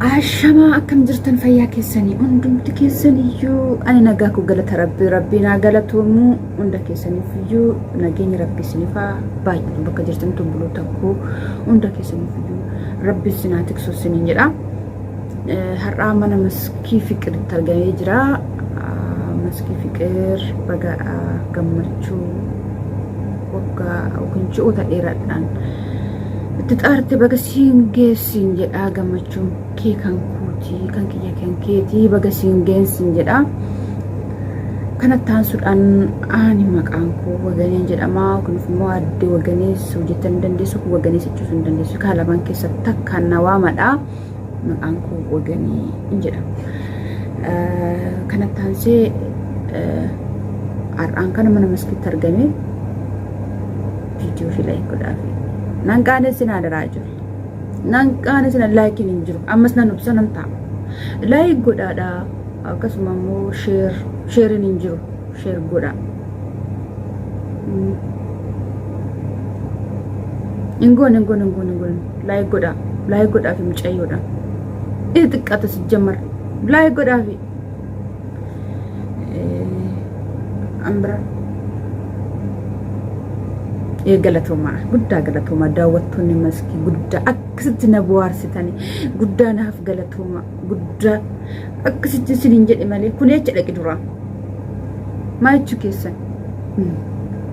Ashama akkam jirtan fayyaa keessanii hundumti keessaniyyuu ani nagaa ku galata rabbii naa galatuumu hunda keessaniifiyyuu nageenya rabbii sinifaa baay'ee bakka jirtan tumbuloo takku hunda keessaniifiyyuu rabbi sinaa tiksu sinin jedha. Har'aa mana maskii fiqiritti argamee jira. Maskii fiqir baga gammachuu waggaa yookiin ji'oota dheeraadhaan itti xaarte baga siin geessin jedha. Gammachuun kee kan kuutii kan kiyya kan keetii baga siin geessin jedha. Kanatti aansuudhaan ani maqaan koo Waganeen jedhama. Kunis immoo adde Waganees hojjetan hin dandeessu, Waganees jechuus hin dandeessu. Kaa lamaan keessatti takkaan na waamadha. Maqaan koo Waganee hin jedhama. Kanatti aansee har'aan kana mana maskiitti argame viidiyoo fi laayik godhaafi. Nan qaanessin adaraa jiru. Nan qaanessin laayikiin hin jiru. Ammas nan obsa nan ta'a. Laayik godhaadha. Akkasuma immoo sheeriin hin jiru. Sheer godha. Ingoon. Laayik godha. Laayik godhaafi mucayyoodha. Inni xiqqaata si jammar. Laayik godhaafi. Ambra. Galatoomaa guddaa galatoomaa daawwattoonni maskii guddaa akkasitti na bohaarsitanii guddaa naaf galatoomaa guddaa akkasitti isiniin jedhe malee kun echa dhaqi dura maayichuu keessan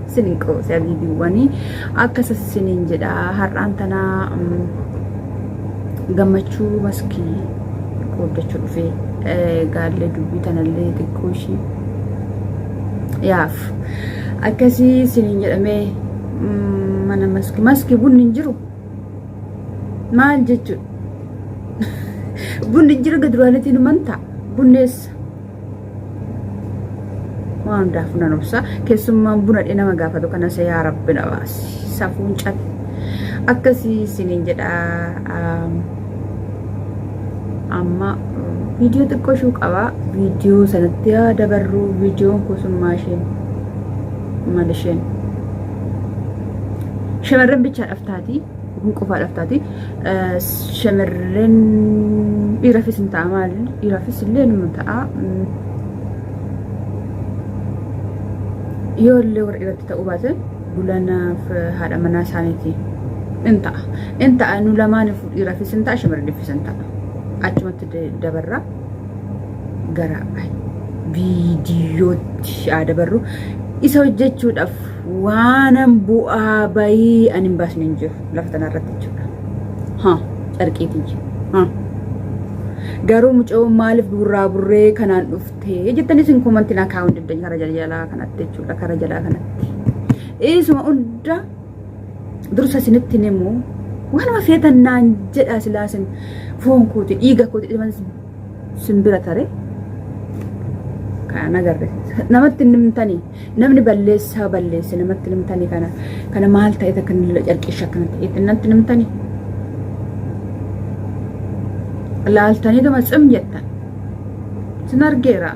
isiniin qoosee abiibiiwwanii akkasas isiniin jedha. Har'aan tanaa gammachuu maskii qooddachuu dhufee gaallee dubbii tanallee xiqqoo ishii yaaf akkasii isiniin jedhamee mana maskii bunni hin jiru maal jechuudha. Bunni hin jiru gaduraanitiin manta bunneessa waan hundaaf nan obsa. Keessummaan buna nama gaafatu kanas yaa rabbi na baasi safuun cabe akkasii isiniin jedha. Amma viidiyoo xiqqoo shuu qaba. Viidiyoo sanatti dabarru viidiyoon kusummaa isheen malisheen shamarran bicha dhaftaati kun qofaa dhaftaati. Shamarran dhiirafis hin ta'a maal dhiirafis illee numa ta'a. Yoo illee warra dhiiratti ta'uu baate bulanaaf haadha manaa isaaniiti in ta'a nu lamaaniif dhiirafis hin ta'a shamarraniifis hin ta'a. Achumatti dabarra gara viidiyootti dabarru isa hojjechuudhaaf waanan bu'aa bayii ani hin baasne hin jiru lafa tanarratti jechuudha. Carqiitiin jiru. Garuu mucoo maaliif burraa burree kanaan dhuftee jettanis hin komantiin akaawun deddeenya kara jalaa kanatti jechuudha. Kara jalaa kanatti isuma hunda dursa isinitti himu waanuma feetannaan jedha silaasin foon kooti dhiiga kooti dhiman simbira tare kana agarre namatti nimtanii namni balleessaa balleesse namatti nimtanii kana maal ta'e kan carqisha kanatti namatti nimtanii laaltanii dama cim jettan sin argeera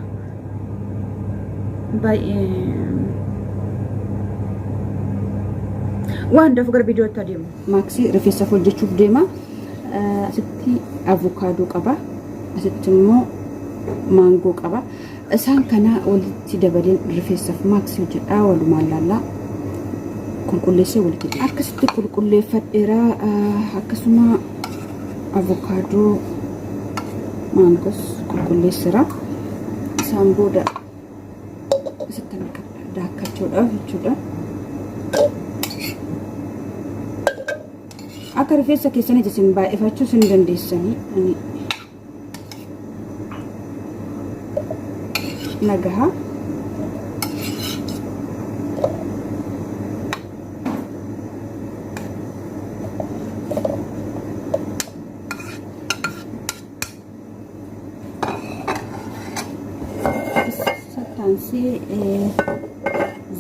baay'ee waan dafu gara viidiyootti adeemu. Maaksii rifeensa hojjechuuf deema. Asitti avokaadoo qaba. Asitti immoo maangoo qaba. Isaan kana walitti dabaleen rifeensaaf maaksii hojjedhaa walumaan laallaa qulqulleessee walitti akkasitti qulqulleeffadheera. Akkasuma avokaadoo maangoos qulqulleessira. Isaan booda asitti daakkachuudhaaf jechuudha. Akka rifeensa keessanii isin baay'ifachuu hin dandeessanii nagaha satansi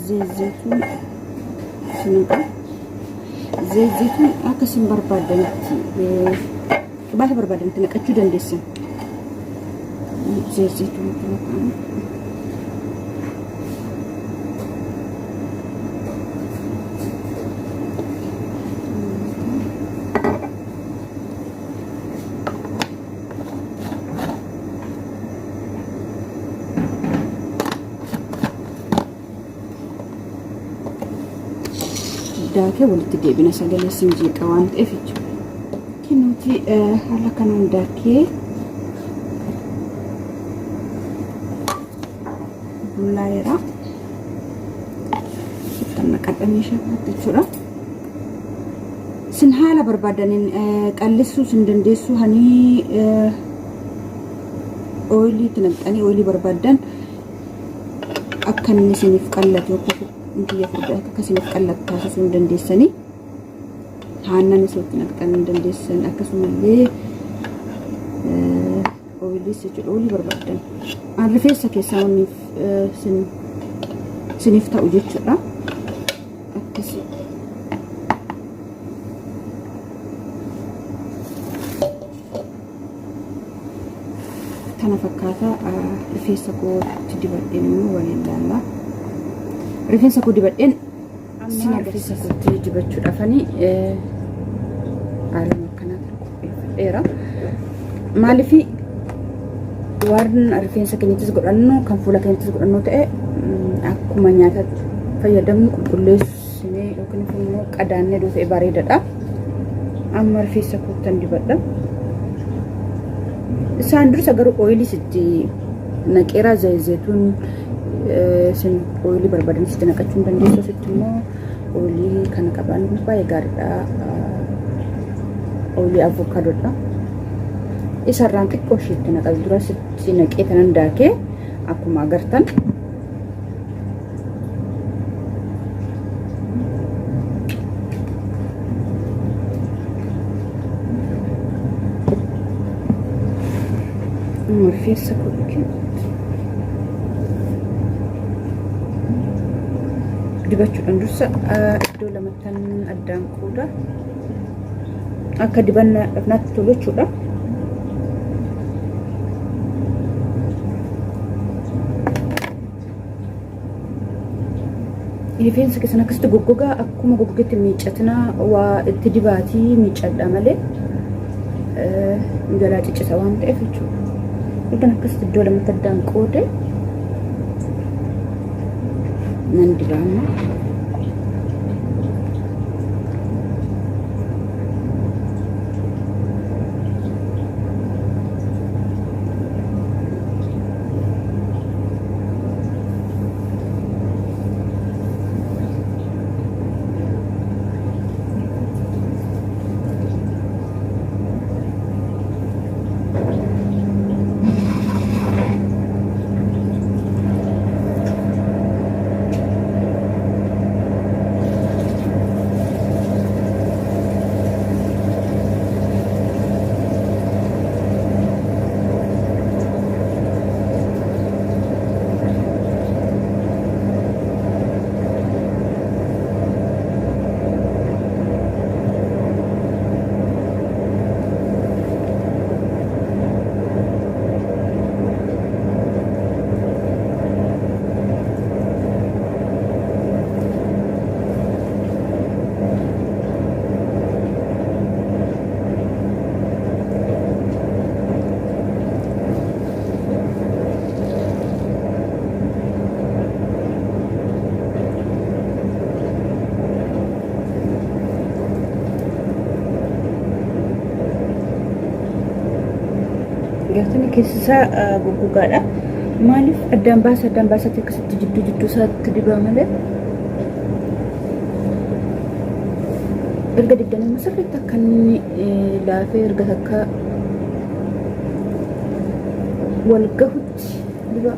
zeyzetuun sinuka zeyzetuun akkasiin barbaadanitti baata barbaadanitti naqachuu dandeessan. Zeyzetuun kan daakee walitti deebina sagalee sinjiiqa waan ta'eef jechuudha. Nuti haala kanaan daakee bullaa'eera. Sittanna qadhamee shafaatti jechuudha. Sin haala barbaadaniin qallisuu sin dandeessu hanii ooyiliitti naqxanii ooyilii barbaadan akka inni isiniif qallatu biyya furdaa akka isiniif qallatu taasisuu hin dandeessanii haannan isinitti naqxanii hin dandeessan akkasumallee ooyiliis jechuudha ooyilii barbaadan aan rifeensa keessaa wanniif isiniif ta'u jechuudha akkasii. Kana fakkaata rifeensa kootti dibadheen immoo waliin laallaa. Rifeensa koo dibadheen amma rifeensa kootti dibachuudhaafanii haala akkanaatti qopheeffadheera. Maaliif waan rifeensa keenyattis godhannu kan fuula keenyattis godhannu ta'e akkuma nyaataatti fayyadamnu qulqulleessinee yookiin immoo qadaannee doo ta'e bareedaadha. Amma rifeensa koottan dibadha. Isaan dursa garuu ooyilii sitti naqeera zayituun sin ooyilii barbaadan sitti naqachuu dandeessu sitti immoo ooyilii kana qaban baay'ee gaariidha. Ooyilii avokaadoodha. Isarraan xiqqoo isheetti naqas dura sitti naqee tanan daakee akkuma agartan. Rifeensa kootti dibachuudhaan dursa iddoo lamattan addaan qooda akka dibannaatti tolu jechuudha. Rifeensa keessan akkasitti goggogaa akkuma goggogeetti miiccatina waa itti dibaatii miiccadha malee jalaa ciccisa waan ta'eef jechuudha. Iddoo akkasitti iddoo lamatti addaan qoode nan dibaama. Gartani keessa goggogaadha. Maaliif addaan baasatti akkasitti jidduu isaatti dibaa malee erga dibdanii masirratti akka inni laafee erga takka wal gahutti dibaa.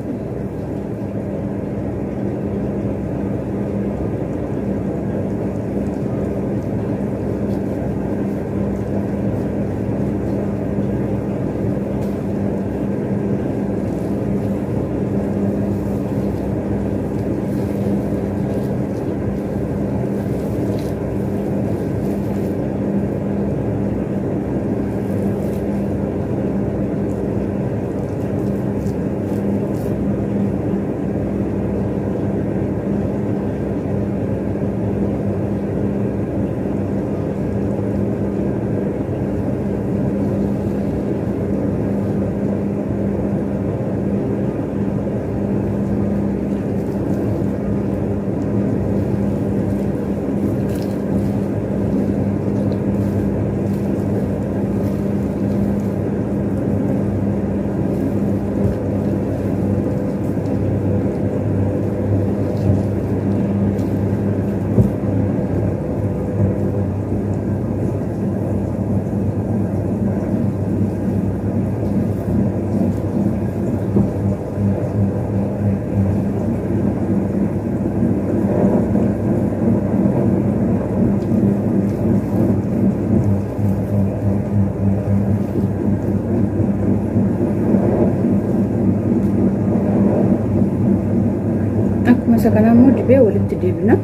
Isa kanammoo dibee walitti deebina.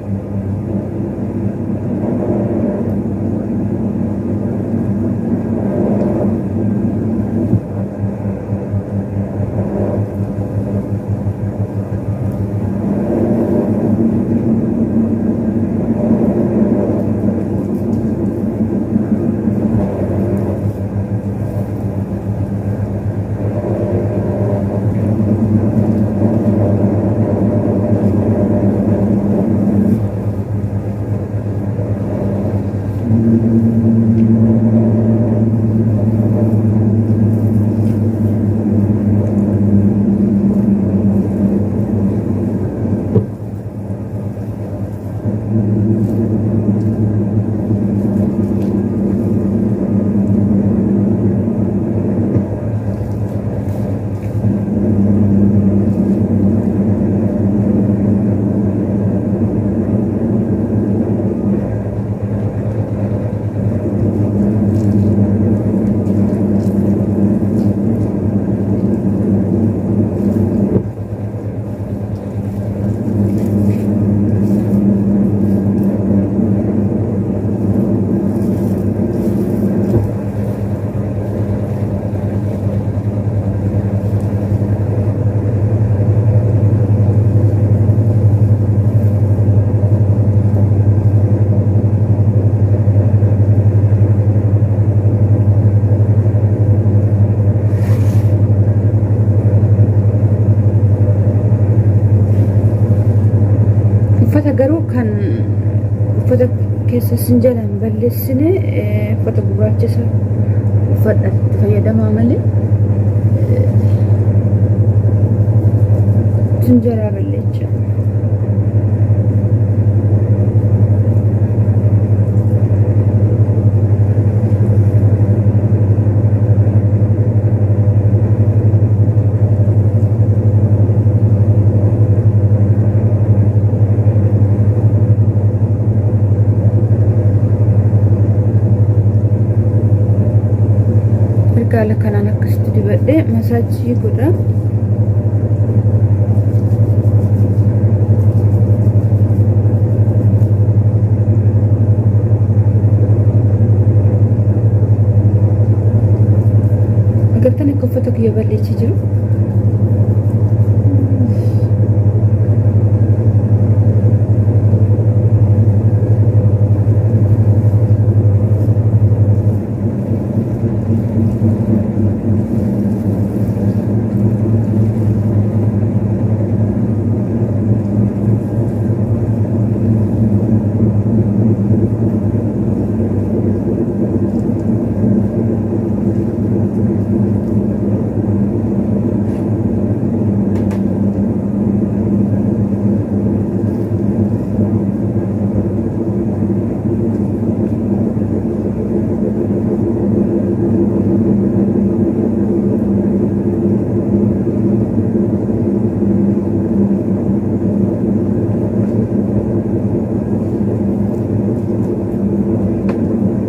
Garuu kan uffata keessa sinjalaan balleessine uffata gurraachisa uffadhatti fayyadamaa malee sinjalaa balleecha. Kala kanaan akkasitti dibadhee masaajii godha. Agartan akka uffata kiyya balleessi jiru.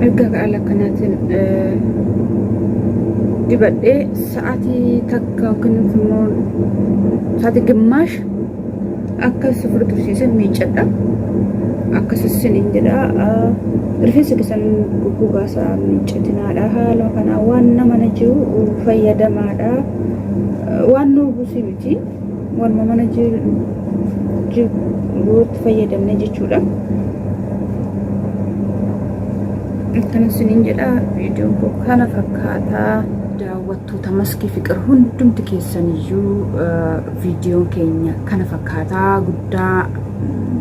Erga ala kanaatiin dibadhee sa'aatii takka yookiin immoo sa'aatii gimaash akka sifur tursiisan miicadha. Akkasisiniin jedha rifeensa keessan goggogaasaa miicatinaadha. Haala kanaa waan nama na jiru fayyadamaadha. Waan nu buusii miti waan mana jiru fayyadamne jechuudha. Kan sinin jedha viidiyoon kun kana fakkaata. Daawwattoota maskii fiqir hundumti keessaniyyuu viidiyoon keenya kana fakkaata. Guddaa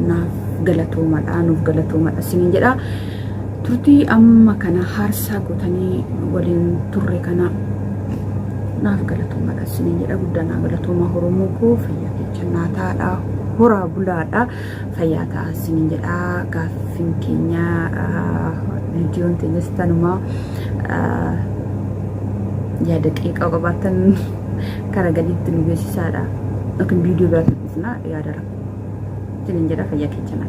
naaf galatoomadha, nuuf galatoomadha sinin jedha. Turtii amma kana haarsaa gootanii waliin turre kana naaf galatoomadha sinin jedha. Guddaa naaf galatooma. Oromoo koo fayyaa keenya taadha. Horaa bulaadha. Fayyaa ta'a sinin jedha. Gaaffiin keenya videoon teenyas tanuma ya daqiiqaa qabaatan kara gaditti nu geessisaadha. Yookiin viidiyoo biraatti dhufna yaadara. Sinin jedha fayyaa keenya.